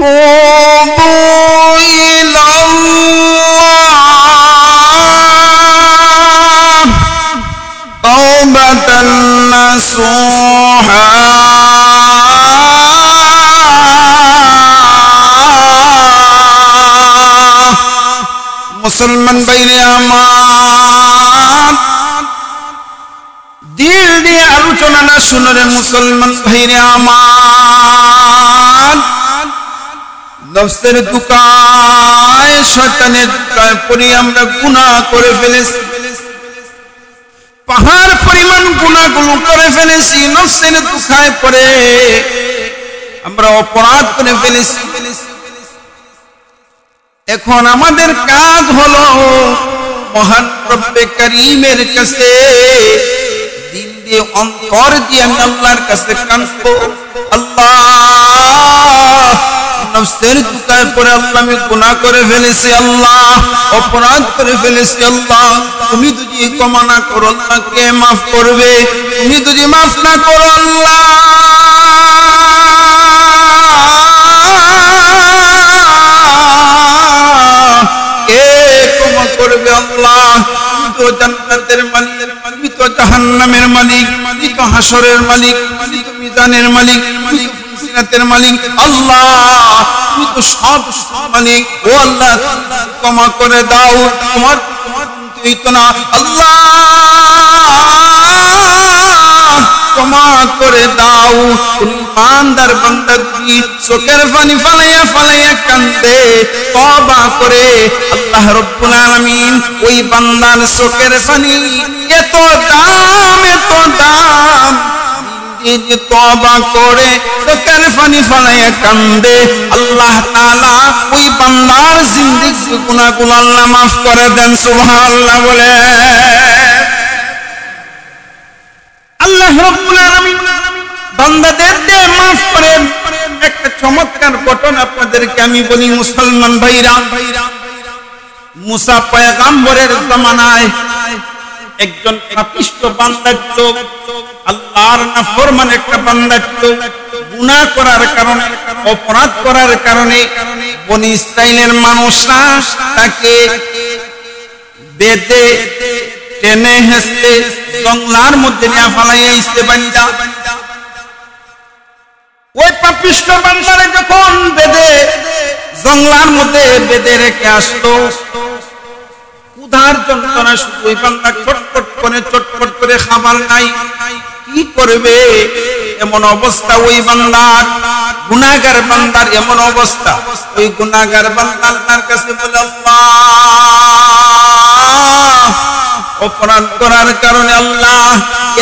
توبوا إلى الله توبة نصوحا মুসলমান ভাইরে আমার দিল দিয়ে আলোচনাটা শুনলে মুসলমান ভাইরে আমার নফসের দুকায় শয়তানের দুকায় পড়ে আমরা গুনাহ করে ফেলেছি পাহাড় পরিমাণ গুনাহগুলো করে ফেলেছি নফসের দুকায় পড়ে আমরা অপরাধ করে ফেলেছি এখন আমাদের কাজ হলো মহান রব্বে কারীমের কাছে দিল দিয়ে অন্তর দিয়ে আমি আল্লাহর কাছে কাঁদবো আল্লাহ নফসের দুকায় পড়ে আল্লাহ আমি গুনাহ করে ফেলেছি আল্লাহ অপরাধ করে ফেলেছি আল্লাহ তুমি যদি ক্ষমা না করো আল্লাহ কে মাফ করবে তুমি যদি মাফ না করো আল্লাহ করবে আল্লাহ তুমি তো জান্নাতের মালিক তুমি তো জাহান্নামের মালিক তুমি তো হাসরের মালিক তুমি তো মিজানের মালিক তুমি তো ফুলসিরাতের মালিক আল্লাহ তুমি তো সব মালিক ও আল্লাহ ক্ষমা করে দাও তোমার তুই তো না আল্লাহ ক্ষমা করে দাও ইমানদার বান্দা কি চোখের পানি ফালাইয়া ফালাইয়া কান্দে তওবা করে আল্লাহ রাব্বুল আলামিন ওই বান্দার চোখের পানি এত দাম এই যে তওবা করে চোখের পানি ফালাইয়া কান্দে আল্লাহ তাআলা ওই বান্দার জিন্দেগির গুনাহগুলো আল্লাহ মাফ করে দেন সুবহানাল্লাহ বলে আল্লাহ রাব্বুল আলামিন বান্দাদের দিয়ে মাফ করেন একটা চমৎকার ঘটনা আপনাদেরকে আমি বলি মুসলমান ভাইরা মুসা পয়গম্বরের জামানায় একজন পাপিষ্ঠ বান্দা ছিল আল্লাহর নাফরমান একটা বান্দা ছিল গুনাহ করার কারণে অপরাধ করার কারণে বনি ইসরাইলের মানুষরা তাকে বেদে টেনে হেসে জঙ্গলার মধ্যে নিয়ে ফালাইয়া ইসতে বান্দা ওই পাপিষ্ঠ বান্দারে যখন বেদে জঙ্গলার মধ্যে বেদে রেখে আসলো ক্ষুধার যন্ত্রণা শুধু ওই বান্দা চটপট করে খাবার নাই কি করবে এমন অবস্থা ওই বান্দার গুনাহগার বান্দার এমন অবস্থা ওই গুনাহগার বান্দা আল্লাহর কাছে বলে আল্লাহ অপরাধ করার কারণে আল্লাহ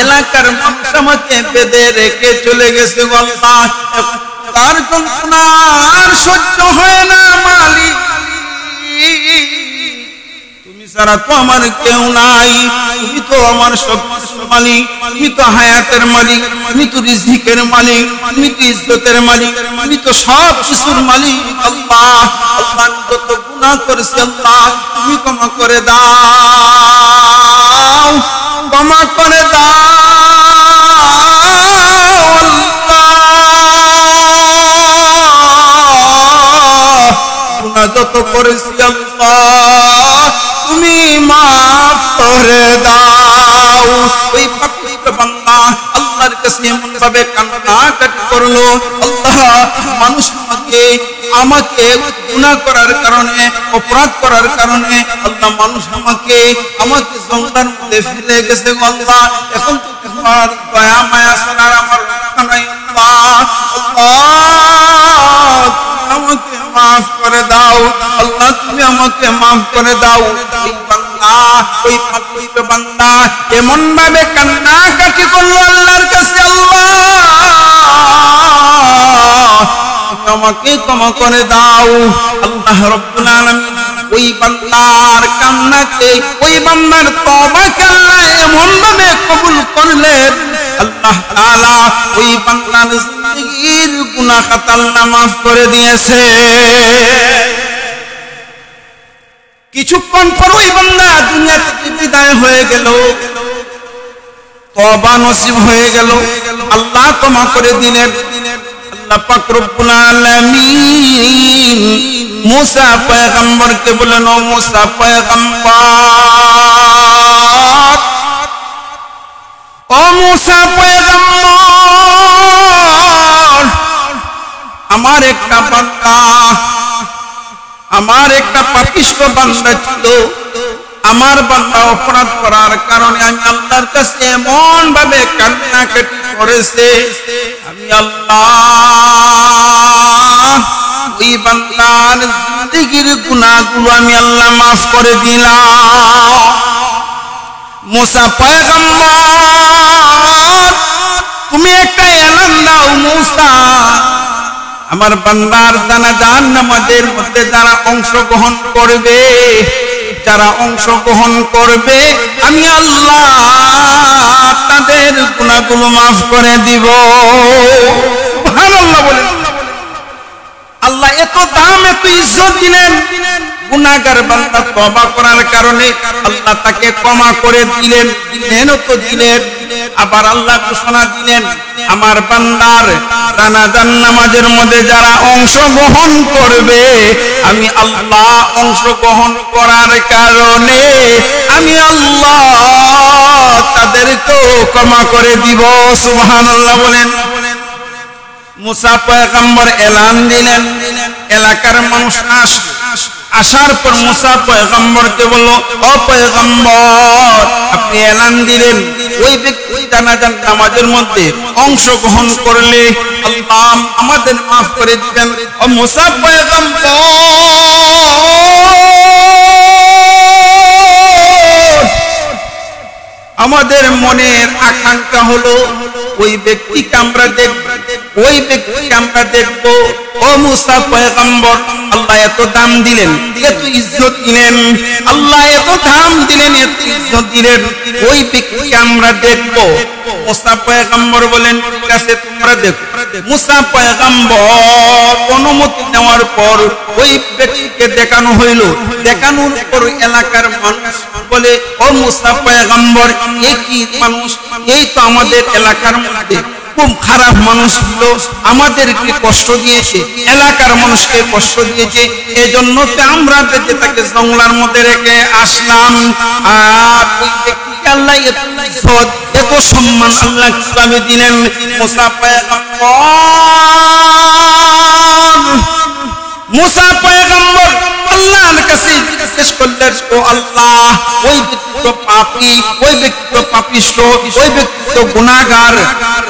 এলাকার মানুষ আমাকে বেঁধে রেখে চলে গেছে আল্লাহ তার যন্ত্রণা আর সহ্য হয় না মালিক তুমি ছাড়া তো আমার কেউ নাই তুমি তো আমার সব কিছুর মালিক তুমি তো হায়াতের মালিক তুমি তো রিজিকের মালিক তুমি তো ইজ্জতের মালিক তুমি তো সব কিছুর মালিক আল্লাহ আল্লাহ যত গুনাহ করেছি আল্লাহ তুমি ক্ষমা করে দাও ক্ষমা করে দাও গুনাহ যত করেছি আল্লাহ তুমি মাফ করে দাও ওই পাপিষ্ঠ বান্দা আল্লাহর কাছে এমন ভাবে কান্নাকাটি করলো আল্লাহ মানুষ আমাকে গুনাহ করার কারণে অপরাধ করার কারণে আল্লাহ মানুষ আমাকে জঙ্গলার মধ্যে ফেলে গেছে আল্লাহ এখন তো তোমার দয়া মায়া ছাড়া আমার রক্ষা নাই আল্লাহ আমাকে মাফ করে দাও আল্লাহ তুমি আমাকে মাফ করে দাও ওই পাপিষ্ঠ বান্দা এমন ভাবে কান্নাকাটি করলো আল্লাহর কাছে আল্লাহ আমাকে ক্ষমা করে দাও আল্লাহ রাব্বুল আলামিন ওই বান্দার কান্নাকে ওই বান্দার তওবাকে আল্লাহ এমন ভাবে কবুল করলেন আল্লাহ তাআলা ওই বান্দার জিন্দেগীর গুনাহ খাতা আল্লাহ মাফ করে দিয়েছে কিছুক্ষণ পর ওই বান্দা দুনিয়া থেকে বিদায় হয়ে গেল তওবা নসিব হয়ে গেল আল্লাহ ক্ষমা করে দিলেন আল্লাহ পাক রব্বুল আলামিন मूसा पैगंबर के बोले नो मूसा पैगंबर ओ मूसा पैगंबर আমার একটা বান্দা আমার একটা পাপিষ্ঠ বান্দা ছিল আমার বান্দা অপরাধ করার কারণে আমি আল্লাহর কাছে এমন ভাবে কান্নাকাটি করেছে আমি আল্লাহ ওই বান্দার জিন্দেগীর গুনাহগুলো আমি আল্লাহ মাফ করে দিলাম मूसा পয়গম্বর তুমি একটা এলান দাও मूसा আমার বান্দার জানাজার নামাজের মধ্যে যারা অংশগ্রহণ করবে আমি আল্লাহ তাদের গুনাহগুলো মাফ করে দিব সুবহানাল্লাহ বলেন আল্লাহ এত দাম এত ইজ্জত দিলেন গুনাহগার বান্দা তওবা করার কারণে আল্লাহ তাকে ক্ষমা করে দিলেন আবার আল্লাহ ঘোষণা দিলেন আমার বান্দার জানাজার নামাজের মধ্যে যারা অংশগ্রহণ করবে আমি আল্লাহ অংশগ্রহণ করার কারণে আমি আল্লাহ তাদেরকেও ক্ষমা করে দিব সুবহানাল্লাহ বলেন मूसा पैगंबर ऐलान दिलेन এলাকার মানুষ আসার পর मूसा पैगंबर কে বলল ও पैगंबर আপনি এলান দিলেন ওই ব্যক্তি জানাজার নামাজের মধ্যে অংশগ্রহণ করলে আল্লাহ আমাদের maaf করে দিবেন ও मूसा पैगंबर আমাদের মনের আকাঙ্ক্ষা হলো ওই ব্যক্তিকে আমরা দেখব ও मूसा पैगंबर আল্লাহ এত দাম দিলেন এত ইজ্জত দিলেন আল্লাহ এত দাম দিলেন এত ইজ্জত দিলেন ওই ব্যক্তিকে আমরা দেখব मूसा पैगंबर বলেন ঠিক আছে তোমরা দেখো मूसा पैगंबर অনুমতি নেওয়ার পর ওই ব্যক্তিকে দেখানো হইল দেখানোর পর এলাকার মানুষ বলে ও मूसा पैगंबर এই কি মানুষ এই তো আমাদের এলাকার মধ্যে খুব খারাপ মানুষ ছিল আমাদেরকে কষ্ট দিয়েছে এলাকার মানুষকে কষ্ট দিয়েছে এজন্য তো আমরা যেতে তাকে জঙ্গলার মধ্যে রেখে আসলাম আর ওই ব্যক্তিকে আল্লাহ এত ইজ্জত এত সম্মান আল্লাহ কিভাবে দিলেন मूसा पैगंबर আল্লাহর কাছে জিজ্ঞেস করলেন ও আল্লাহ ওই ব্যক্তি তো পাপী ওই ব্যক্তি তো পাপিষ্ঠ ওই ব্যক্তি তো গুনাহগার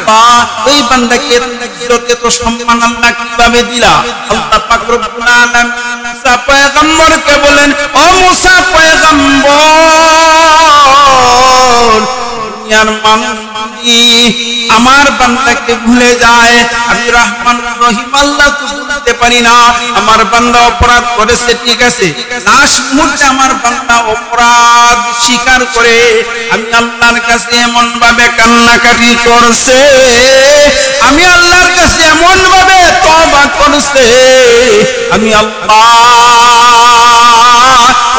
বা ওই বান্দাকে ইজ্জত তো সম্মান আল্লাহ কিভাবে দিলা আল্লাহ পাক রব্বুল আলামিন मूसा पैगंबर কে বলেন ও मूसा पैगंबर দুনিয়ার মানুষ আমার বান্দাকে ভুলে যায় আমি রহমান রহিম আল্লাহ তো ভুলতে পারি না আমার বান্দা অপরাধ করেছে ঠিক আছে লাস্ট মুহূর্তে আমার বান্দা অপরাধ স্বীকার করে আমি আল্লাহর কাছে এমন ভাবে কান্নাকাটি করছে আমি আল্লাহর কাছে এমন ভাবে তওবা করছে আমি আল্লাহ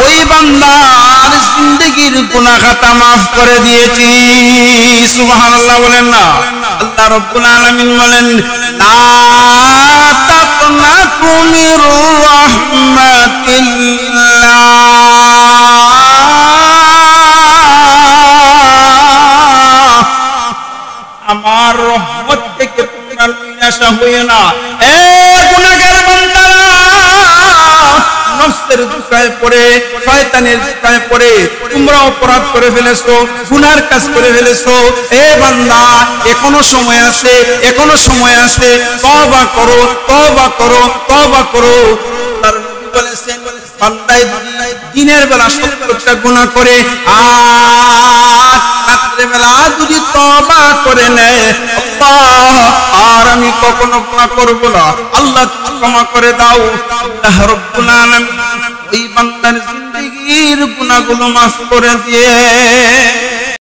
ওই বান্দার জিন্দেগীর গুনাহ খাতা maaf করে দিয়েছি সুবহানাল্লাহ বলেন না আল্লাহ রাব্বুল আলামিন বলেন লা তাকনাতু মির রাহমাতিল্লাহ আমার রহমত থেকে তোমরা নিরাশা হইও না এ গুনাহগার বান্দারা নফসের দুকায় পড়ে শয়তানের দুকায় পড়ে তোমরা অপরাধ করে ফেলেছো গুনার কাজ করে ফেলেছো এ বান্দা এখনো সময় আছে তওবা করো আল্লাহর নবী বলেছেন বান্দা দিনের বেলা 70টা গুনাহ করে আর রাতের বেলা যদি তওবা করে নেয় আল্লাহ আর আমি কখনো গুনাহ করব না আল্লাহ তুমি ক্ষমা করে দাও আল্লাহ রাব্বুল আলামিন ওই বান্দার জিন্দেগীর গুনাহগুলো maaf করে দিয়ে